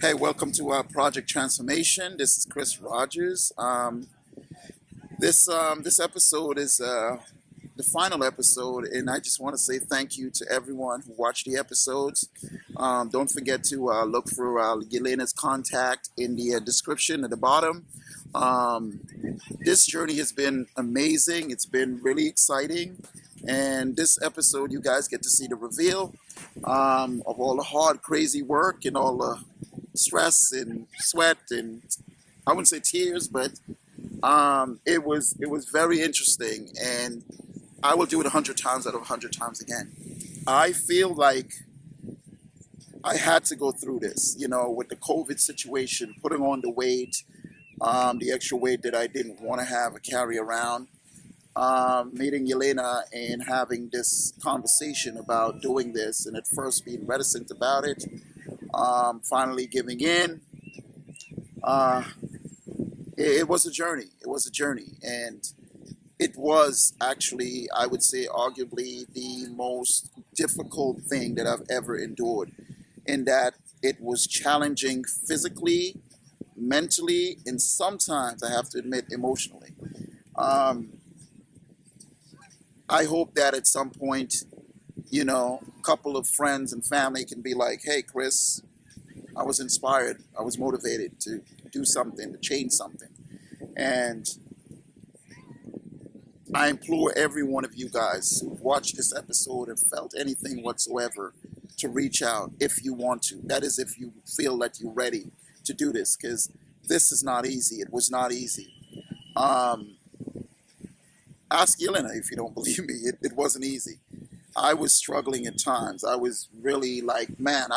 Hey, welcome to our Project Transformation. This is Chris Rogers. This episode is the final episode, and I just want to say thank you to everyone who watched the episodes. Don't forget to look for Yelena's contact in the description at the bottom. Um, this journey has been amazing. It's been really exciting, and this episode, you guys get to see the reveal of all the hard, crazy work and all the stress and sweat and I wouldn't say tears, but it was very interesting, and I will do it 100 times out of 100 times again. I feel like I had to go through this, with the COVID situation, putting on the weight, the extra weight that I didn't want to have or carry around. Meeting Yelena and having this conversation about doing this, and at first being reticent about it, finally giving in. Uh, it was a journey. It was a journey, and it was actually, I would say, arguably the most difficult thing that I've ever endured. In that it was challenging physically, mentally, and sometimes I have to admit emotionally. Um, I hope that at some point, a couple of friends and family can be like, "Hey, Chris, I was inspired. I was motivated to do something, to change something." And I implore every one of you guys who've watched this episode and felt anything whatsoever to reach out if you want to. That is, if you feel that you're ready to do this, because this is not easy. It was not easy. Um, Ask Yelena if you don't believe me. It wasn't easy. I was struggling at times. I was really like, man,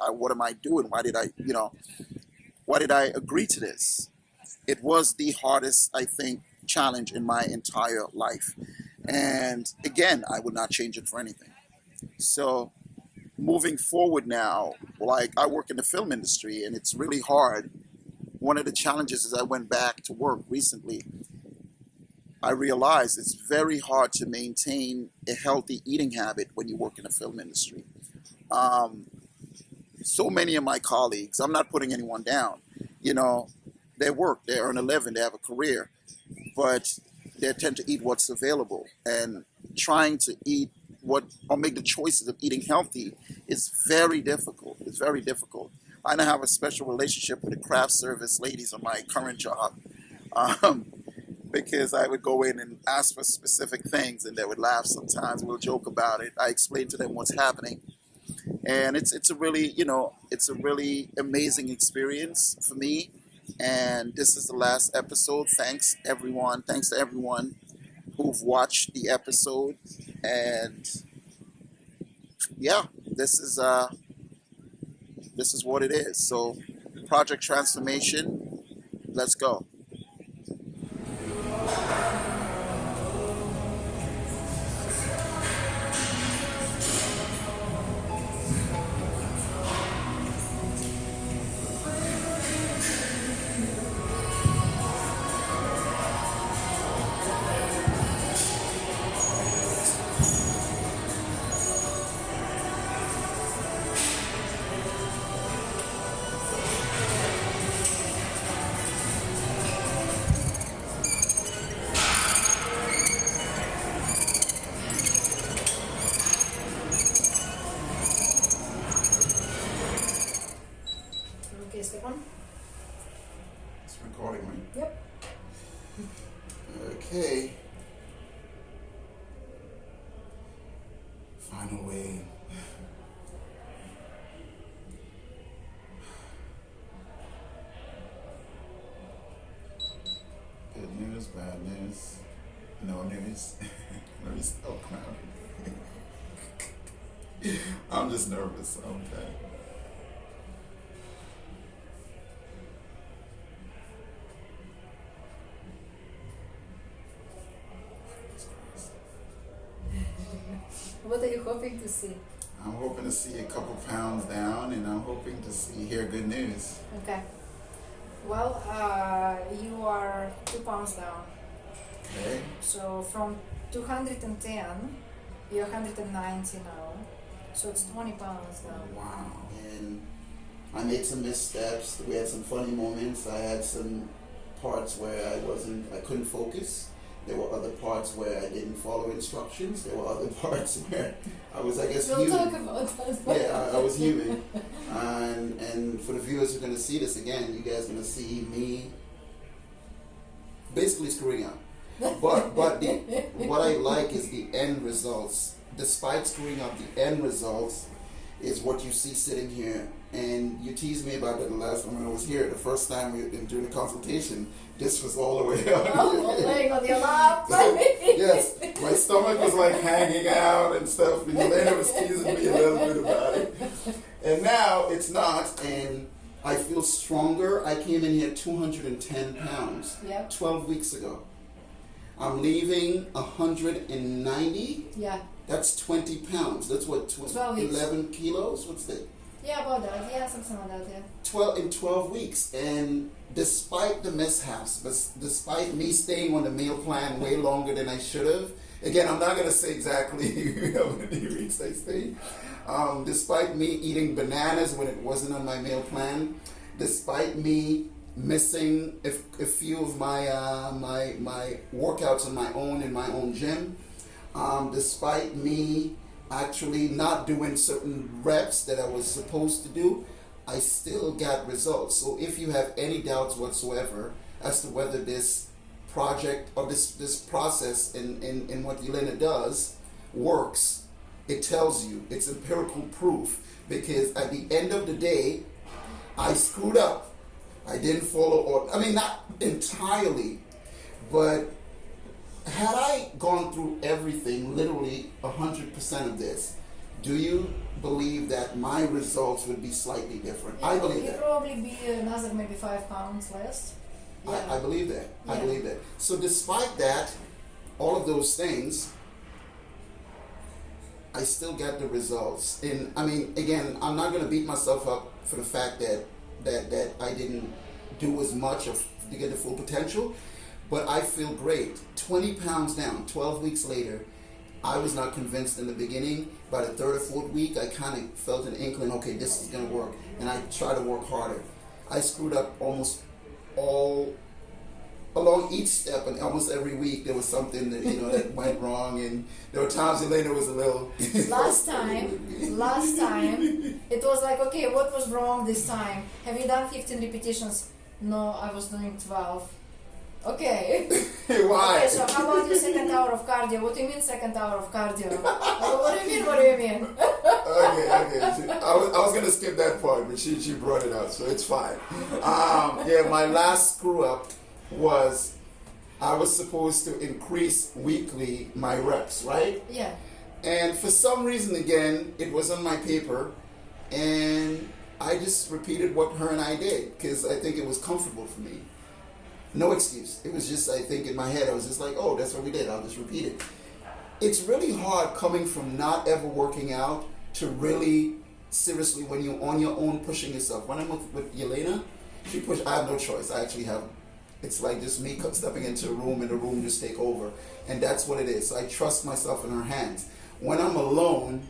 what am I doing? Why did I agree to this? It was the hardest, I think, challenge in my entire life. And again, I would not change it for anything. So moving forward now, like I work in the film industry and it's really hard. One of the challenges is I went back to work recently. I realized it's very hard to maintain a healthy eating habit when you work in the film industry. Um, so many of my colleagues, I'm not putting anyone down, you know, they work, they earn a living, they have a career, but they tend to eat what's available. And trying to eat what, or make the choices of eating healthy is very difficult. It's very difficult. I now have a special relationship with the craft service ladies on my current job. Um, because I would go in and ask for specific things, and they would laugh sometimes. We'll joke about it. I explain to them what's happening, and it's a really it's a really amazing experience for me. And this is the last episode. Thanks everyone. Thanks to everyone who've watched the episode. And yeah, this is what it is. So, Project Transformation. Let's go. Okay, Stefan? It's recording, right? Yep. Okay. Final way. Good news, bad news, no news. Let me stop clowning. I'm just nervous. Okay. What are you hoping to see? I'm hoping to see a couple pounds down, and I'm hoping to hear good news. Okay. Well, you are 2 pounds down. Okay. So from 210, you're 190 now. So it's 20 pounds down. Wow. And I made some missteps. We had some funny moments. I had some parts where I couldn't focus. There were other parts where I didn't follow instructions. There were other parts where I was, I guess, We'll human. talk about that. Yeah, I was human. And for the viewers who are going to see this again, you guys are going to see me basically screwing up. But what I like is the end results. Despite screwing up, the end results is what you see sitting here. And you teased me about that the last time when I was here. The first time during the consultation, this was all the way up. Oh, laying on your lap. Yes, my stomach was like hanging out and stuff. And Yelena was teasing me a little bit about it. And now it's not, and I feel stronger. I came in here 210 pounds Yep. 12 weeks ago. I'm leaving 190. Yeah. That's 20 pounds. That's what, 12 weeks. 11 kilos? What's that? Yeah, about that. Yeah, something like that, yeah. 12 weeks. And despite the mishaps, despite me staying on the meal plan way longer than I should have, again, I'm not going to say exactly how many weeks I stayed. Despite me eating bananas when it wasn't on my meal plan, despite me missing a few of my my workouts on my own in my own gym, despite me actually not doing certain reps that I was supposed to do, I still got results. So if you have any doubts whatsoever as to whether this project or this process in what Yelena does works, it tells you. It's empirical proof, because at the end of the day, I screwed up. I didn't follow, or I mean, not entirely, but had I gone through everything, literally 100% of this, do you believe that my results would be slightly different? I believe You'd that. probably be another maybe 5 pounds less. Yeah. I believe that. I Yeah. believe that. So despite that, all of those things, I still got the results. And I mean, again, I'm not going to beat myself up for the fact that I didn't do as much to get the full potential, but I feel great. 20 pounds down, 12 weeks later. I was not convinced in the beginning. By the third or fourth week, I kind of felt an inkling, okay, this is going to work. And I tried to work harder. I screwed up almost all along each step, and almost every week there was something that that went wrong, and there were times Yelena was a little. Last time, it was like, okay, what was wrong this time? Have you done 15 repetitions? No, I was doing 12. Okay. Why? Okay, so how about your second hour of cardio? What do you mean second hour of cardio? What do you mean? Okay. I was gonna skip that part, but she brought it up, so it's fine. Yeah, my last screw up was I was supposed to increase weekly my reps, right? Yeah. And for some reason, again, it was on my paper, and I just repeated what her and I did because I think it was comfortable for me. No excuse. It was just, I think in my head, I was just like, oh, that's what we did. I'll just repeat it. It's really hard coming from not ever working out to really seriously when you're on your own pushing yourself. When I'm with Yelena, she pushed. I have no choice. I actually have. It's like just me stepping into a room and the room just take over. And that's what it is. So I trust myself in her hands. When I'm alone,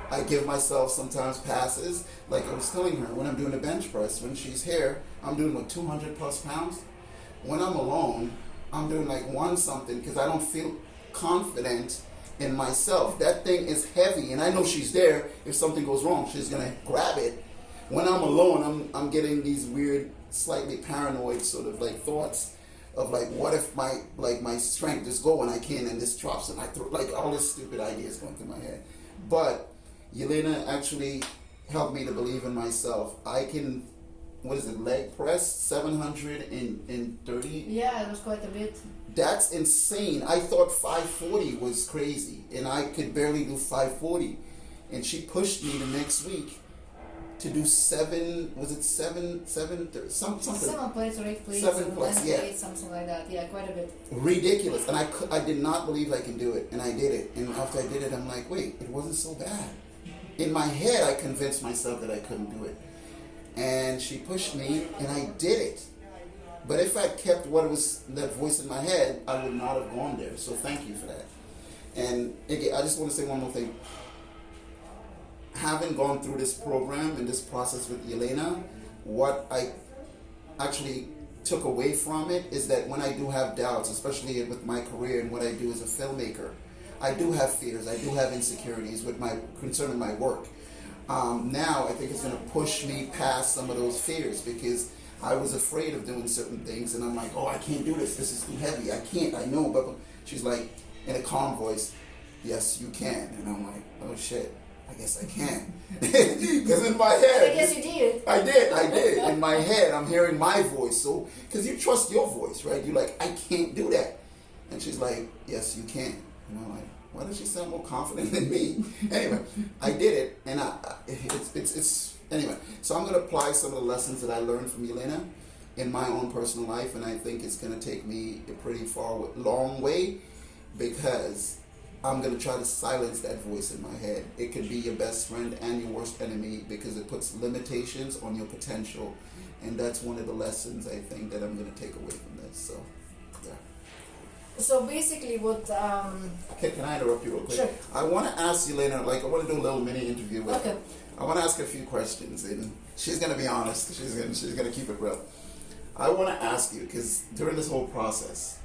I give myself sometimes passes. Like I was telling her, when I'm doing the bench press, when she's here, I'm doing 200 plus pounds. When I'm alone, I'm doing like one something because I don't feel confident in myself. That thing is heavy, and I know she's there. If something goes wrong, she's gonna grab it. When I'm alone, I'm getting these weird, slightly paranoid sort of like thoughts of like, what if my strength just go and I can't, and this drops and I throw, like all this stupid ideas going through my head. But Yelena actually helped me to believe in myself. I can. What is it, leg press, 730? Yeah, it was quite a bit. That's insane. I thought 540 was crazy, and I could barely do 540. And she pushed me the next week to do something? 7 plates or 8 plates. 7 plates, yeah. Plates, something like that. Yeah, quite a bit. Ridiculous. And I did not believe I can do it, and I did it. And after I did it, I'm like, wait, it wasn't so bad. In my head, I convinced myself that I couldn't do it. And she pushed me, and I did it. But if I kept what was that voice in my head, I would not have gone there. So thank you for that. And again, I just want to say one more thing. having gone through this program and this process with Yelena, what I actually took away from it is that when I do have doubts, especially with my career and what I do as a filmmaker, I do have fears, I do have insecurities with my concerning my work. Now I think it's going to push me past some of those fears, because I was afraid of doing certain things, and I'm like, oh, I can't do this is too heavy, I can't, I know, but she's like, in a calm voice, yes, you can. And I'm like, oh shit, I guess I can. Because in my head, I guess you did. I did. In my head, I'm hearing my voice. So, because you trust your voice, right? You're like, I can't do that. And she's like, yes, you can. And I'm like, why does she sound more confident than me? Anyway, I did it, and it's anyway. So I'm going to apply some of the lessons that I learned from Yelena in my own personal life, and I think it's going to take me a pretty long way, because I'm going to try to silence that voice in my head. It could be your best friend and your worst enemy, because it puts limitations on your potential. And that's one of the lessons, I think, that I'm going to take away from this. So, yeah. So basically what... Can I interrupt you real quick? Sure. I want to ask Yelena, I want to do a little mini interview with Okay. her. I want to ask her a few questions, and she's going to be honest. She's going to keep it real. I want to ask you, because during this whole process,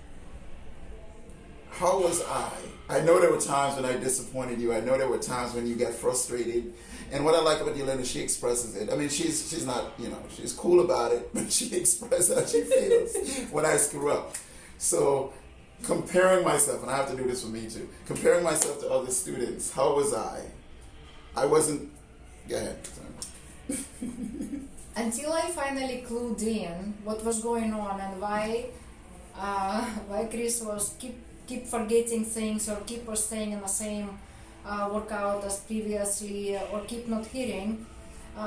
how was I? I know there were times when I disappointed you. I know there were times when you got frustrated. And what I like about Yelena, she expresses it. I mean, she's not, she's cool about it, but she expresses how she feels when I screw up. So, comparing myself, and I have to do this for me too, comparing myself to other students, how was I? I wasn't, go ahead. Until I finally clued in what was going on and why Chris was keep forgetting things, or keep was staying in the same workout as previously, or keep not hearing.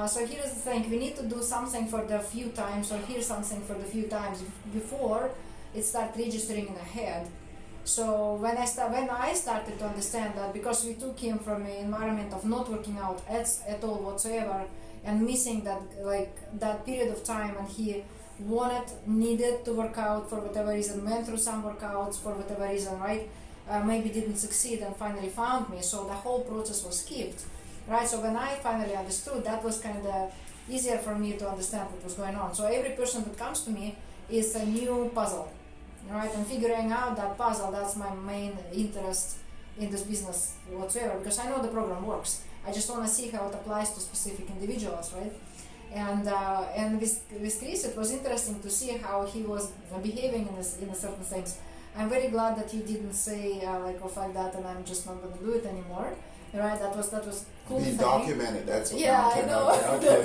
So here's the thing: we need to do something for the few times, or hear something for the few times before it starts registering in the head. So when I started to understand that, because we took him from an environment of not working out at all whatsoever, and missing that period of time when he needed to work out for whatever reason, went through some workouts for whatever reason, right? Maybe didn't succeed and finally found me. So the whole process was skipped, right? So when I finally understood, that was kind of easier for me to understand what was going on. So every person that comes to me is a new puzzle, right? And figuring out that puzzle, that's my main interest in this business whatsoever, because I know the program works. I just want to see how it applies to specific individuals, right? And with Chris, it was interesting to see how he was behaving in a certain things. I'm very glad that he didn't say oh, fuck that, and I'm just not going to do it anymore. Right? That was cool. Be documented. That's what. Yeah, I know. Okay.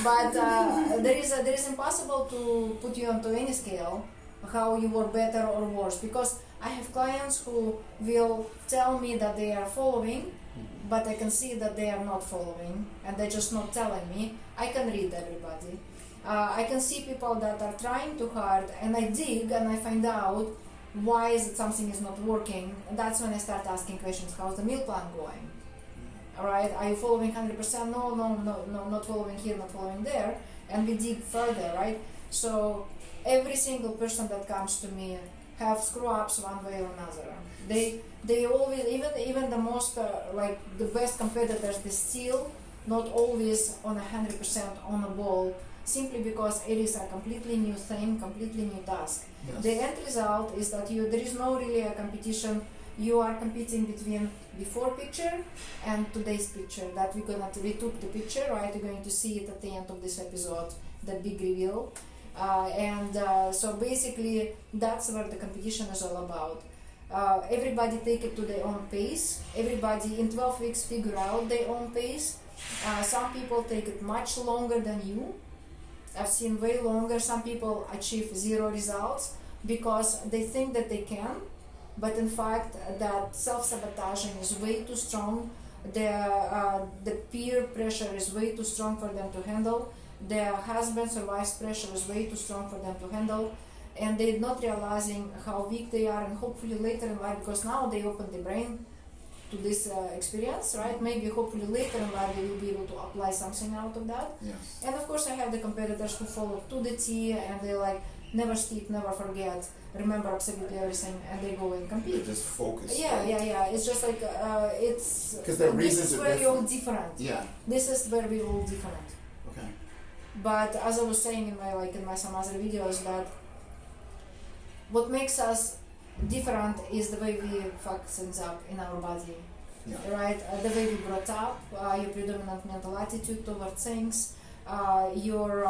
But there is impossible to put you onto any scale how you were better or worse, because I have clients who will tell me that they are following, but I can see that they are not following, and they're just not telling me. I can read everybody. I can see people that are trying too hard, and I dig and I find out why is it something is not working. And that's when I start asking questions. How's the meal plan going? All right, are you following 100%? No, not following here, not following there. And we dig further, right? So every single person that comes to me have screw-ups one way or another. They always, even the most the best competitors, they still not always on 100% on the ball, simply because it is a completely new thing, completely new task. Yes. The end result is that there is no really a competition. You are competing between before picture and today's picture. That we took the picture, right? You're going to see it at the end of this episode, that big reveal. So basically, that's what the competition is all about. Everybody take it to their own pace. Everybody in 12 weeks figure out their own pace. Some people take it much longer than you. I've seen way longer. Some people achieve 0 results because they think that they can, but in fact that self-sabotaging is way too strong. The peer pressure is way too strong for them to handle. Their husband's or wife's pressure is way too strong for them to handle, and they're not realizing how weak they are, and hopefully later in life, because now they open the brain to this experience, right? Maybe hopefully later in life they will be able to apply something out of that. Yes. And of course I have the competitors who follow to the T, and they're like, never skip, never forget, remember absolutely everything, and they go and compete. They're just focused. Yeah, right? yeah. It's just like it's. Because their This reasons is are where we're all different. different. Yeah. This is where we're all different. Okay. But as I was saying in my some other videos, that what makes us different is the way we fuck things up in our body. Yeah. Right? The way we brought up, your predominant mental attitude toward things, your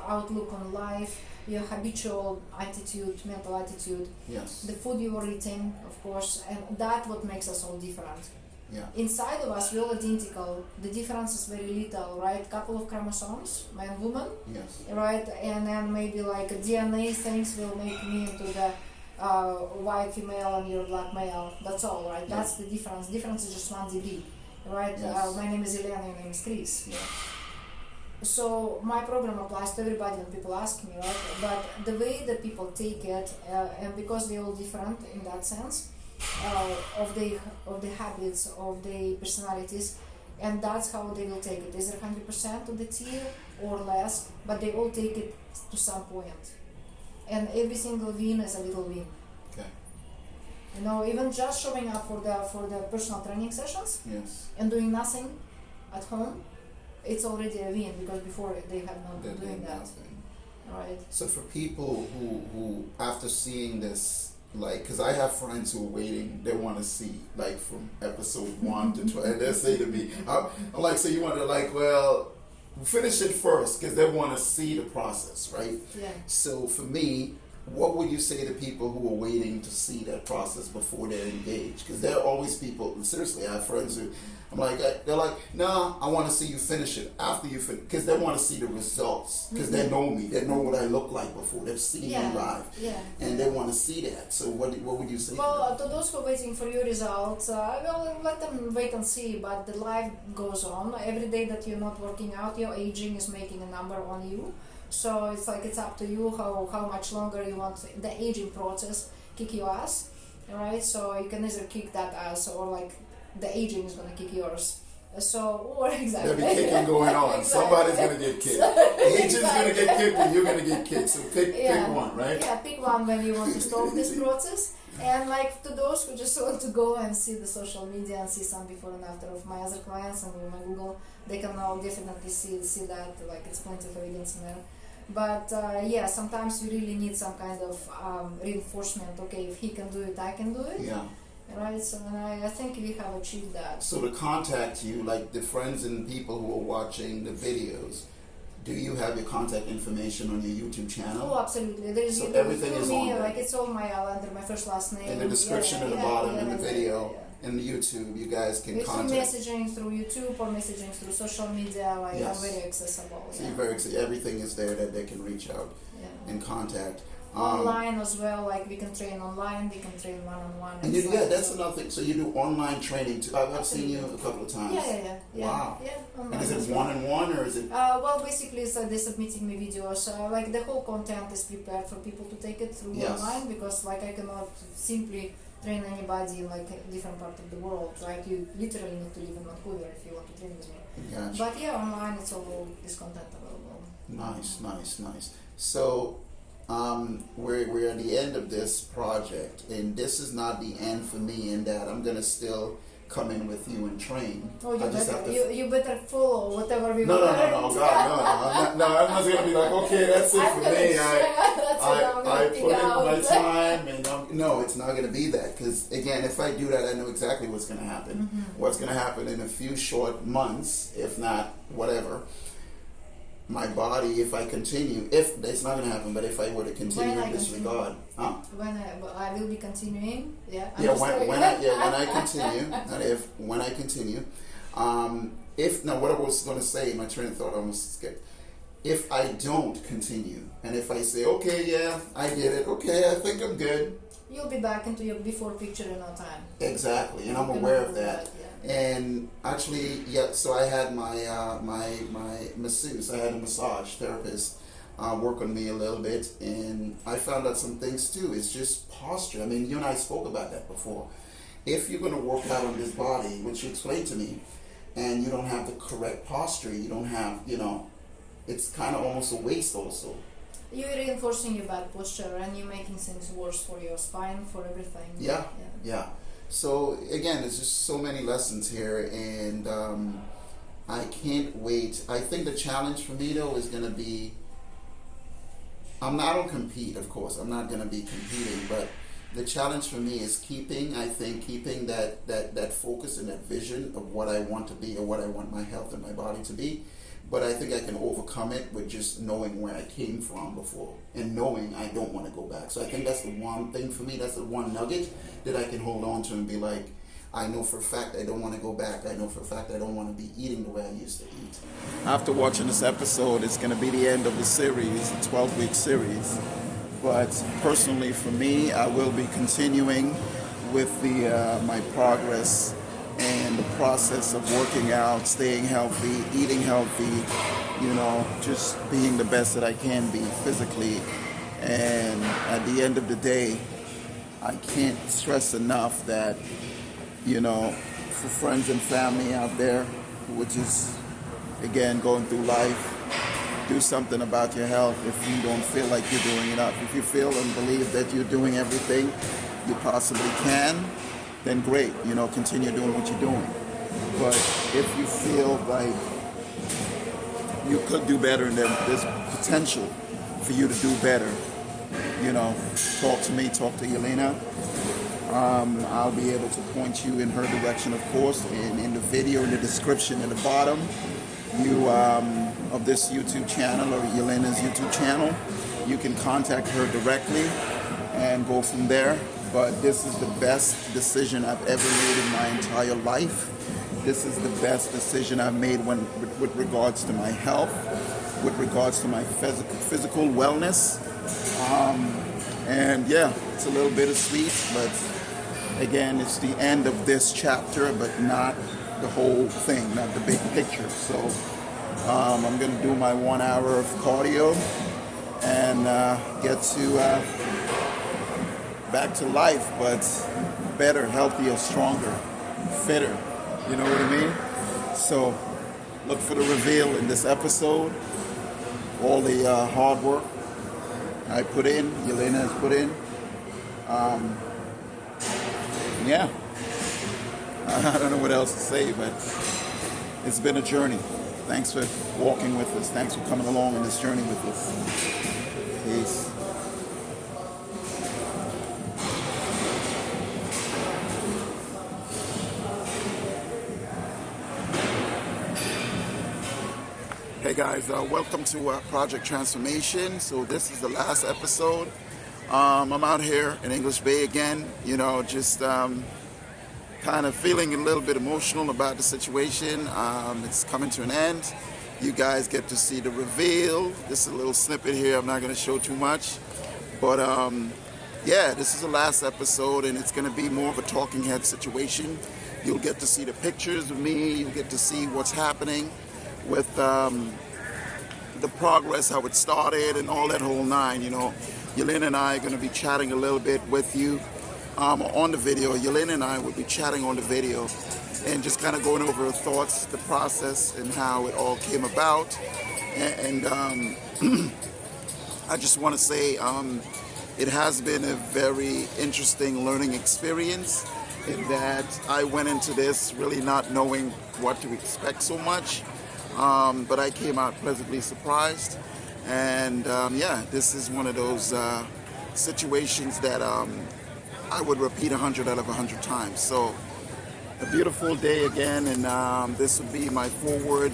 outlook on life, your habitual attitude, mental attitude, Yes. the food you are eating, of course, and that what makes us all different. Yeah. Inside of us, we're all identical. The difference is very little, right? Couple of chromosomes, man, woman, Yes. right? And then maybe like DNA things will make me into the white female and you're black male. That's all, right? Yeah. That's the difference. Difference is just 1 dB, right? Yes. My name is Yelena, your name is Chris. Yeah. So my program applies to everybody when people ask me, right? But the way that people take it, and because they're all different in that sense, of the habits, of the personalities, and that's how they will take it. Is it 100% of the tier or less? But they all take it to some point, and every single win is a little win. Okay. You know, even just showing up for the personal training sessions Yes. and doing nothing at home, it's already a win, because before they have not been They're doing that. nothing. Right. So for people who after seeing this, like, because I have friends who are waiting, they want to see, like, from episode 1 to 12, and they say to me, I'm like, so you want to, like, well, finish it first, because they want to see the process, right? Yeah. So for me, what would you say to people who are waiting to see that process before they're engaged? Because there are always people, seriously, I have friends who, I'm like, they're like, nah, I want to see you finish it after you finish, because they want to see the results, because they know me, they know what I look like before, they've seen me live, Yeah. and they want to see that. So what would you say? Well, to those who are waiting for your results, well, let them wait and see, but the life goes on. Every day that you're not working out, your aging is making a number on you. So it's like, it's up to you how much longer you want the aging process kick your ass, right? So you can either kick that ass, or like the aging is gonna kick yours. So, or exactly. There'll be kicking going on. Exactly. Somebody's gonna get kicked. Agent's gonna get kicked, and you're gonna get kicked. So pick one, right? Yeah, pick one when you want to stop this process. And like, to those who just want to go and see the social media and see some before and after of my other clients and my Google, they can now definitely see that, like, it's plenty of evidence in there. But yeah, sometimes we really need some kind of reinforcement. Okay, if he can do it, I can do it. Yeah. Right, so I think we have achieved that. So to contact you, like the friends and people who are watching the videos, do you have your contact information on your YouTube channel? Oh, absolutely. There's So everything is me, on there. like, it's all my under my first last name. In the description at the bottom, in the video, in the YouTube, you guys can it's contact. Through messaging through YouTube or messaging through social media, like, Yes. I'm very accessible. So everything is there that they can reach out Yeah. and contact. Online as well, like, we can train online, we can train one-on-one. And that's another thing. So you do online training too. I've seen you a couple of times. Yeah. Wow. Yeah, online And is as it well. one-on-one, or is it? Well, basically, so they're submitting me videos. Like, the whole content is prepared for people to take it through online, because, like, I cannot simply train anybody in, like, a different part of the world, right? You literally need to live in Vancouver if you want to train with me. Gotcha. But yeah, online, it's all this content available. Nice. So we're at the end of this project, and this is not the end for me in that I'm gonna still come in with you and train. Oh, you I just better, have to you better follow whatever we No, learned. God, no. I'm not gonna be like, okay, that's it for me. I put in my time, and no, it's not gonna be that. Because again, if I do that, I know exactly what's gonna happen. Mm-hmm. What's gonna happen in a few short months, if not whatever. My body, if I continue, if it's not gonna happen, but if I were to continue in this regard, When I will be continuing, when I continue, not if, when I continue, if now what I was going to say, my train of thought almost skipped. If I don't continue, and if I say, okay, yeah, I did it, okay, I think I'm good. You'll be back into your before picture in no time. Exactly, and I'm aware of that. And actually, so I had my my masseuse, I had a massage therapist work on me a little bit, and I found out some things too. It's just posture. I mean, you and I spoke about that before. If you're going to work out on this body, which you explained to me, and you don't have the correct posture, you don't have, it's kind of almost a waste also. you're reinforcing your bad posture and you're making things worse for your spine, for everything. Yeah. So again, there's just so many lessons here, and I can't wait. I think the challenge for me though is gonna be, I don't compete, of course. I'm not gonna be competing, but the challenge for me is keeping that focus and that vision of what I want to be or what I want my health and my body to be. But I think I can overcome it with just knowing where I came from before and knowing I don't want to go back. So I think that's the one thing for me, that's the one nugget that I can hold on to and be like, I know for a fact I don't want to go back. I know for a fact I don't want to be eating the way I used to eat. After watching this episode, it's going to be the end of the series, a 12-week series. But personally for me, I will be continuing with my progress and the process of working out, staying healthy, eating healthy, just being the best that I can be physically. And at the end of the day, I can't stress enough that, for friends and family out there who are just, again, going through life, do something about your health if you don't feel like you're doing enough. If you feel and believe that you're doing everything you possibly can, then great, continue doing what you're doing. But if you feel like you could do better and there's potential for you to do better, talk to me, talk to Yelena. I'll be able to point you in her direction, of course, and in the video, in the description at the bottom, of this YouTube channel or Yelena's YouTube channel, you can contact her directly and go from there. But this is the best decision I've ever made in my entire life. This is the best decision I've made with regards to my health, with regards to my physical wellness. And yeah, it's a little bittersweet, but again, it's the end of this chapter, but not the whole thing, not the big picture. So I'm going to do my 1 hour of cardio and get to back to life, but better, healthier, stronger, fitter. You know what I mean? So look for the reveal in this episode. All the hard work I put in, Yelena has put in. Yeah. I don't know what else to say, but it's been a journey. Thanks for walking with us. Thanks for coming along on this journey with us. Peace. Hey guys, welcome to Project Transformation. So this is the last episode. I'm out here in English Bay again, just kind of feeling a little bit emotional about the situation. It's coming to an end. You guys get to see the reveal. This is a little snippet here. I'm not going to show too much. But yeah, this is the last episode, and it's going to be more of a talking head situation. You'll get to see the pictures of me. You'll get to see what's happening with the progress, how it started, and all that whole nine. Yelena and I are going to be chatting a little bit with you on the video. Yelena and I will be chatting on the video and just kind of going over her thoughts, the process, and how it all came about. And I just want to say it has been a very interesting learning experience in that I went into this really not knowing what to expect so much. But I came out pleasantly surprised, and yeah, this is one of those situations that I would repeat 100 out of 100 times. So a beautiful day again, and this would be my forward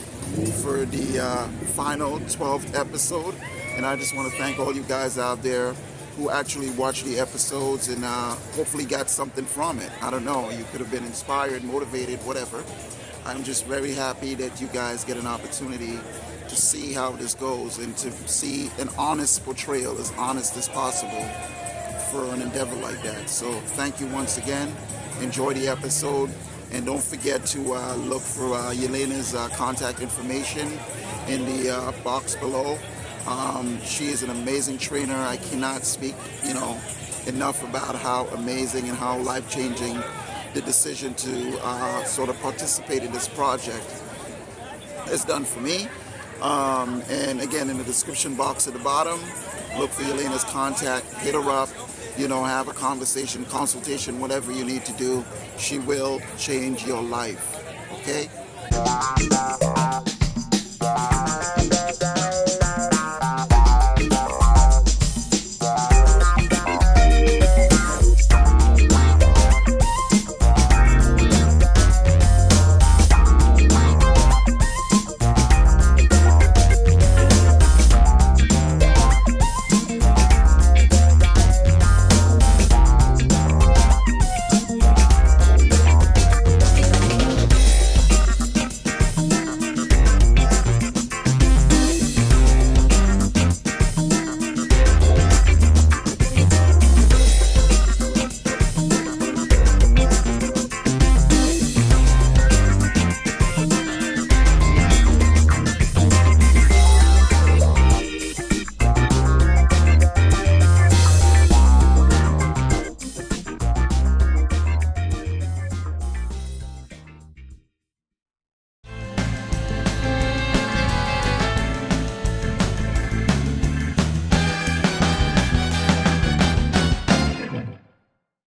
for the final 12th episode. And I just want to thank all you guys out there who actually watched the episodes and hopefully got something from it. I don't know, you could have been inspired, motivated, whatever. I'm just very happy that you guys get an opportunity to see how this goes and to see an honest portrayal, as honest as possible for an endeavor like that. So thank you once again. Enjoy the episode, and don't forget to look for Yelena's contact information in the box below. She is an amazing trainer. I cannot speak, enough about how amazing and how life-changing the decision to sort of participate in this project has done for me. And again, in the description box at the bottom, look for Yelena's contact, hit her up, have a conversation, consultation, whatever you need to do. She will change your life. Okay?